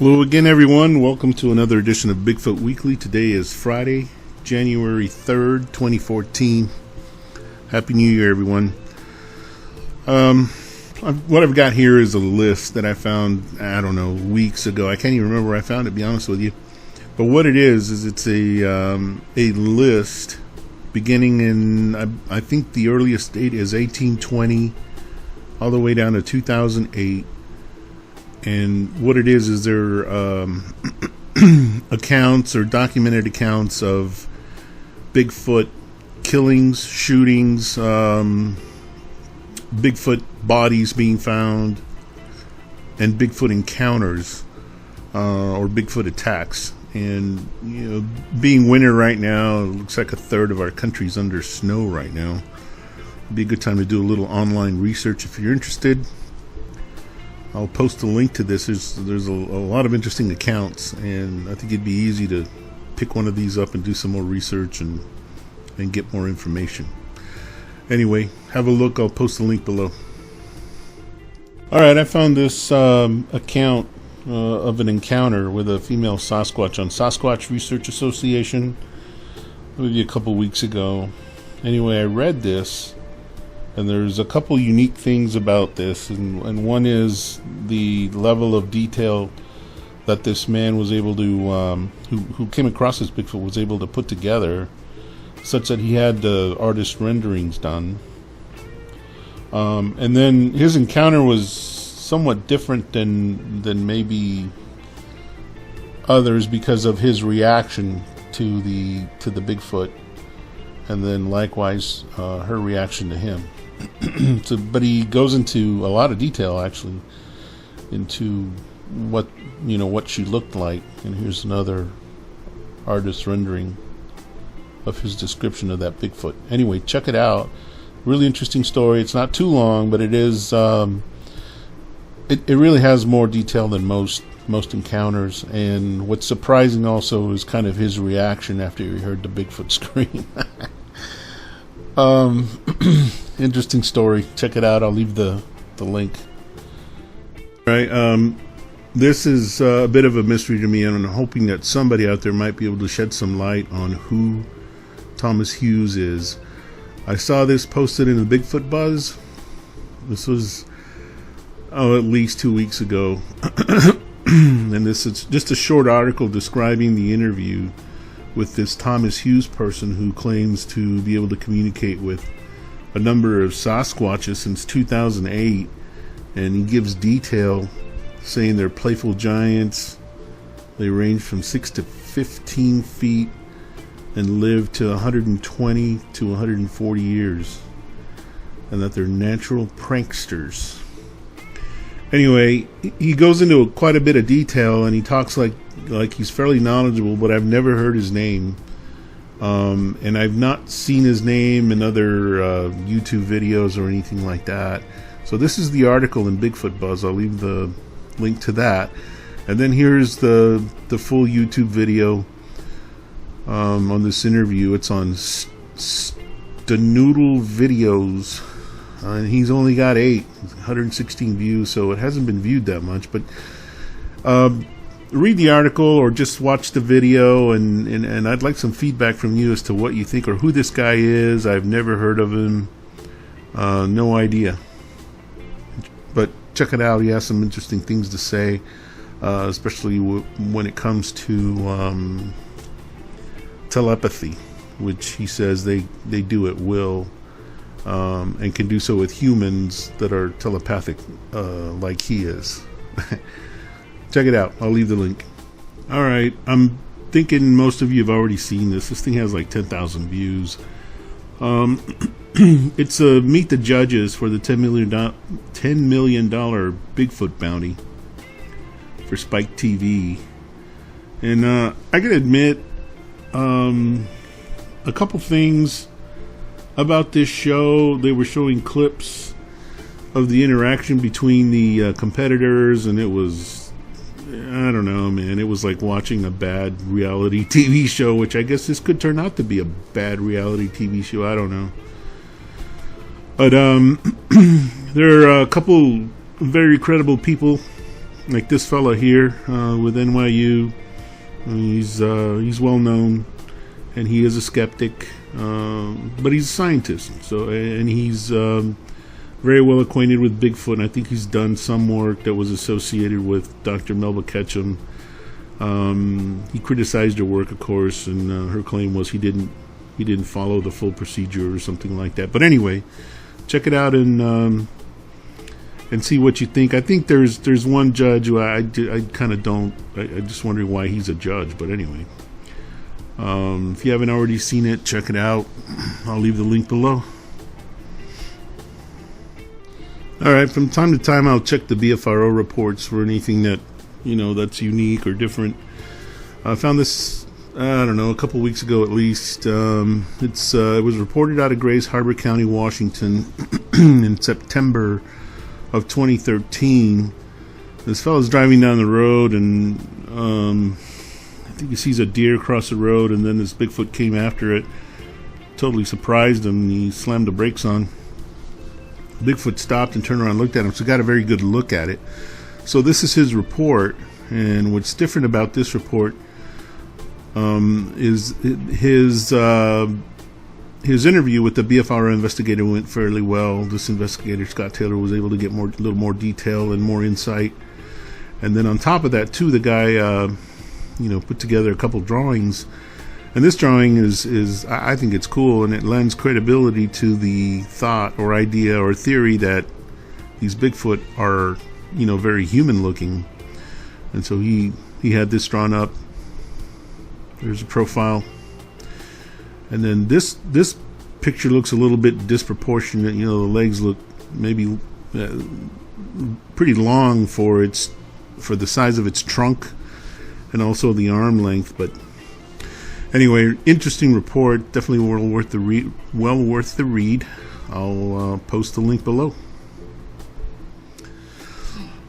Hello again, everyone. Welcome to another edition of Bigfoot Weekly. Today is Friday, January 3rd, 2014. Happy New Year, everyone. What I've got here is a list that I found, weeks ago. I can't even remember where I found it, to be honest with you. But what it is it's a list beginning in, I think the earliest date is 1820, all the way down to 2008. And what it is they're accounts or documented accounts of Bigfoot killings, shootings, Bigfoot bodies being found, and Bigfoot encounters or Bigfoot attacks. And being winter right now, it looks like a third of our country's under snow right now. It'd be a good time to do a little online research if you're interested. I'll post a link to this. There's a lot of interesting accounts, and I think it'd be easy to pick one of these up and do some more research and get more information. Anyway, have a look. I'll post the link below. Alright, I found this account of an encounter with a female Sasquatch on Sasquatch Research Association, maybe a couple weeks ago. Anyway, I read this, and there's a couple unique things about this, and one is the level of detail that this man was able to, who came across this Bigfoot, was able to put together, such that he had artist renderings done. And then his encounter was somewhat different than maybe others because of his reaction to the Bigfoot, and then likewise her reaction to him. But he goes into a lot of detail, actually, into what she looked like. And here's another artist rendering of his description of that Bigfoot. Anyway, check it out. Really interesting story. It's not too long, but it is. It really has more detail than most encounters. And what's surprising also is kind of his reaction after he heard the Bigfoot scream. Interesting story. Check it out. I'll leave the link. Right. This is a bit of a mystery to me, and I'm hoping that somebody out there might be able to shed some light on who Thomas Hughes is. I saw this posted in the Bigfoot Buzz. This was at least 2 weeks ago. And this is just a short article describing the interview with this Thomas Hughes person who claims to be able to communicate with a number of Sasquatches since 2008, and he gives detail saying they're playful giants. They range from 6 to 15 feet and live to 120 to 140 years, and that they're natural pranksters. Anyway, he goes into quite a bit of detail, and he talks like he's fairly knowledgeable, but I've never heard his name. And I've not seen his name in other YouTube videos or anything like that. So this is the article in Bigfoot Buzz. I'll leave the link to that. And then here's the full YouTube video on this interview. It's on Stanoodle Videos. And he's only got 116 views, so it hasn't been viewed that much. But read the article or just watch the video, and I'd like some feedback from you as to what you think or who this guy is. I've never heard of him. No idea. But check it out. He has some interesting things to say, especially when it comes to telepathy, which he says they do at will, and can do so with humans that are telepathic like he is. Check it out. I'll leave the link. Alright, I'm thinking most of you have already seen this. This thing has like 10,000 views. It's a Meet the Judges for the $10 million Bigfoot bounty for Spike TV. And I gotta admit, a couple things about this show. They were showing clips of the interaction between the competitors, and it was, I don't know, man. It was like watching a bad reality TV show, which I guess this could turn out to be a bad reality TV show. I don't know. But there are a couple very credible people like this fella here with NYU. He's well known, and he is a skeptic, but he's a scientist. So, and he's very well acquainted with Bigfoot. And I think he's done some work that was associated with Dr. Melba Ketchum. He criticized her work, of course, and her claim was he didn't follow the full procedure or something like that. But anyway, check it out and see what you think. I think there's one judge who I kind of don't. I just wondering why he's a judge. But anyway, if you haven't already seen it, check it out. I'll leave the link below. All right, from time to time I'll check the BFRO reports for anything that that's unique or different. I found this, I don't know, a couple weeks ago at least. It was reported out of Grays Harbor County, Washington in September of 2013. This fellow's driving down the road, and I think he sees a deer cross the road, and then this Bigfoot came after it. Totally surprised him, and he slammed the brakes on. Bigfoot stopped and turned around and looked at him, so got a very good look at it. So this is his report, and what's different about this report is his interview with the BFRO investigator went fairly well. This investigator, Scott Taylor, was able to get a little more detail and more insight. And then on top of that, too, the guy, put together a couple drawings. And this drawing is I think it's cool, and it lends credibility to the thought or idea or theory that these Bigfoot are, very human looking. And so he had this drawn up. There's a profile. And then this picture looks a little bit disproportionate. The legs look maybe pretty long for the size of its trunk, and also the arm length. But anyway, interesting report. Definitely well worth the read. I'll post the link below.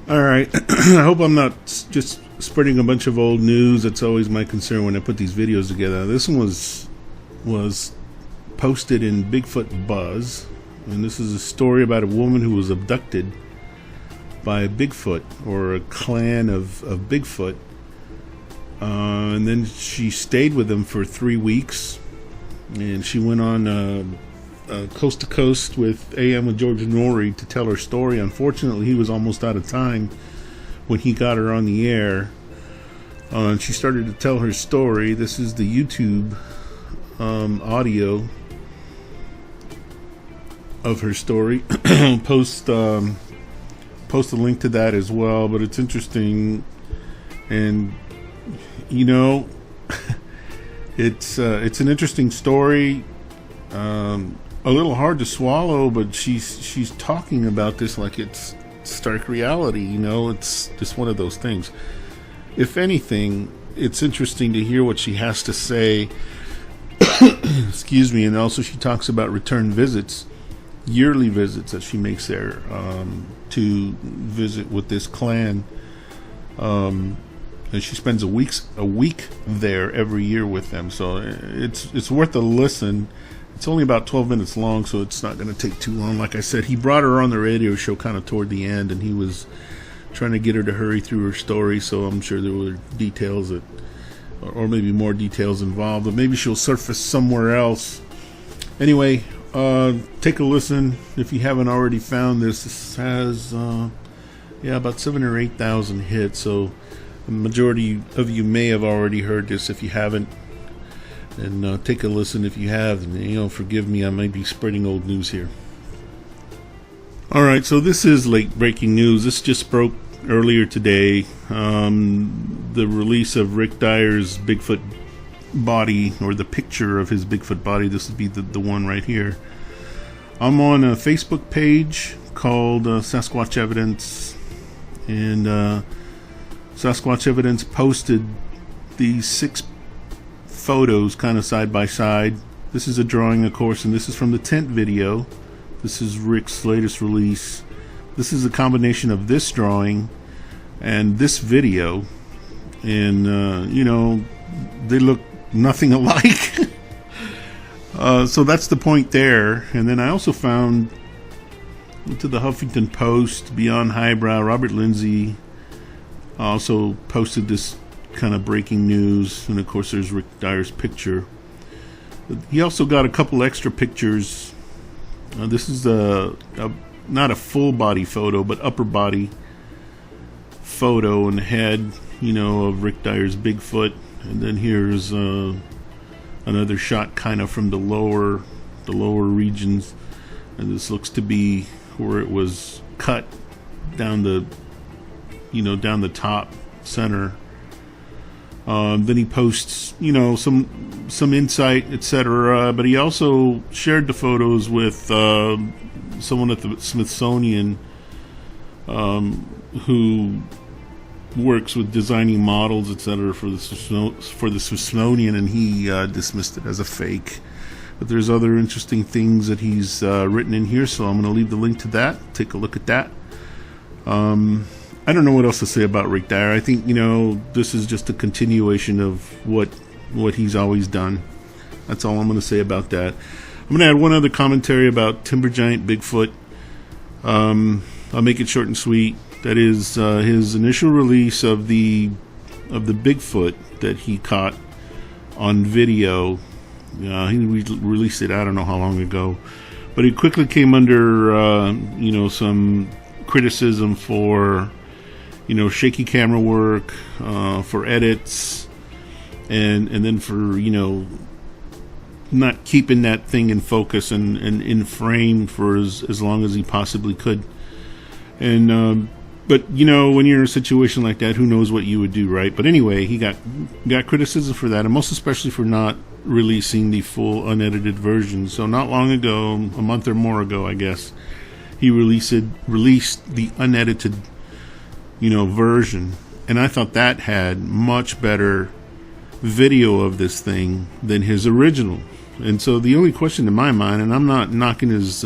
All right. I hope I'm not just spreading a bunch of old news. That's always my concern when I put these videos together. This one was posted in Bigfoot Buzz, and this is a story about a woman who was abducted by a Bigfoot, or a clan of Bigfoot, and then she stayed with them for 3 weeks, and she went on coast to coast with AM with George Norrie to tell her story. Unfortunately, he was almost out of time when he got her on the air, and she started to tell her story. This is the YouTube audio of her story. Post a link to that as well. But it's interesting, and it's an interesting story. A little hard to swallow, but she's talking about this like it's stark reality. It's just one of those things. If anything, it's interesting to hear what she has to say. Excuse me. And also she talks about return visits, yearly visits that she makes there to visit with this clan, and she spends a week there every year with them. So it's worth a listen. It's only about 12 minutes long, so it's not going to take too long. Like I said, he brought her on the radio show kind of toward the end, and he was trying to get her to hurry through her story, so I'm sure there were details that, or maybe more details involved, but maybe she'll surface somewhere else. Anyway, take a listen if you haven't already found this. This has about 7,000 or 8,000 hits, so the majority of you may have already heard this. If you haven't, and take a listen if you have, and forgive me, I might be spreading old news here. Alright, so this is late breaking news. This just broke earlier today. The release of Rick Dyer's Bigfoot Body, or the picture of his Bigfoot body. This would be the one right here. I'm on a Facebook page called Sasquatch Evidence, and Sasquatch Evidence posted these 6 photos kind of side by side. This is a drawing, of course, and this is from the tent video. This is Rick's latest release. This is a combination of this drawing and this video, and they look nothing alike. So that's the point there. And then I also found, to the Huffington Post, Beyond Highbrow, Robert Lindsay, I also posted this kind of breaking news, and of course there's Rick Dyer's picture. He also got a couple extra pictures. This is not a full body photo, but upper body photo and head, of Rick Dyer's Bigfoot. And then here's another shot kind of from the lower regions, and this looks to be where it was cut down the top center. Then he posts some insight, etc., but he also shared the photos with someone at the Smithsonian who works with designing models, etc., for the Smithsonian, and he dismissed it as a fake. But there's other interesting things that he's written in here, so I'm going to leave the link to that. Take a look at that. I don't know what else to say about Rick Dyer. I think this is just a continuation of what he's always done. That's all I'm going to say about that. I'm going to add one other commentary about Timbergiantbigfoot. I'll make it short and sweet. That is his initial release of the Bigfoot that he caught on video. He released it, I don't know how long ago, but it quickly came under some criticism for shaky camera work, for edits, and then for not keeping that thing in focus and in frame for as long as he possibly could. And but when you're in a situation like that, who knows what you would do, right? But anyway, he got criticism for that, and most especially for not releasing the full unedited version. So not long ago, a month or more ago, I guess, he released the unedited version, and I thought that had much better video of this thing than his original. And so the only question in my mind, and I'm not knocking his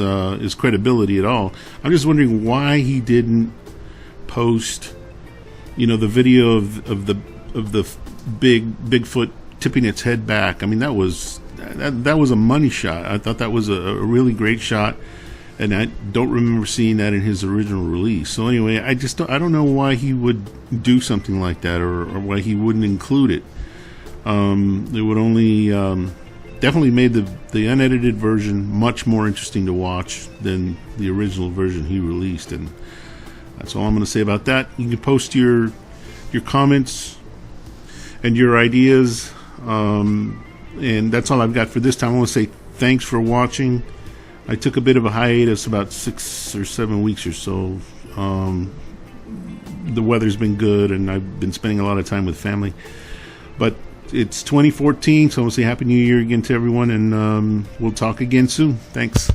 credibility at all, I'm just wondering why he didn't post the video of the Bigfoot tipping its head back. I mean, that was a money shot. I thought that was a really great shot, and I don't remember seeing that in his original release. So anyway, I don't know why he would do something like that, or why he wouldn't include it. It would only definitely made the unedited version much more interesting to watch than the original version he released. And that's all I'm going to say about that. You can post your comments and your ideas, and that's all I've got for this time. I want to say thanks for watching. I took a bit of a hiatus, about 6 or 7 weeks or so. The weather's been good, and I've been spending a lot of time with family. But it's 2014, so I want to say Happy New Year again to everyone, and we'll talk again soon. Thanks.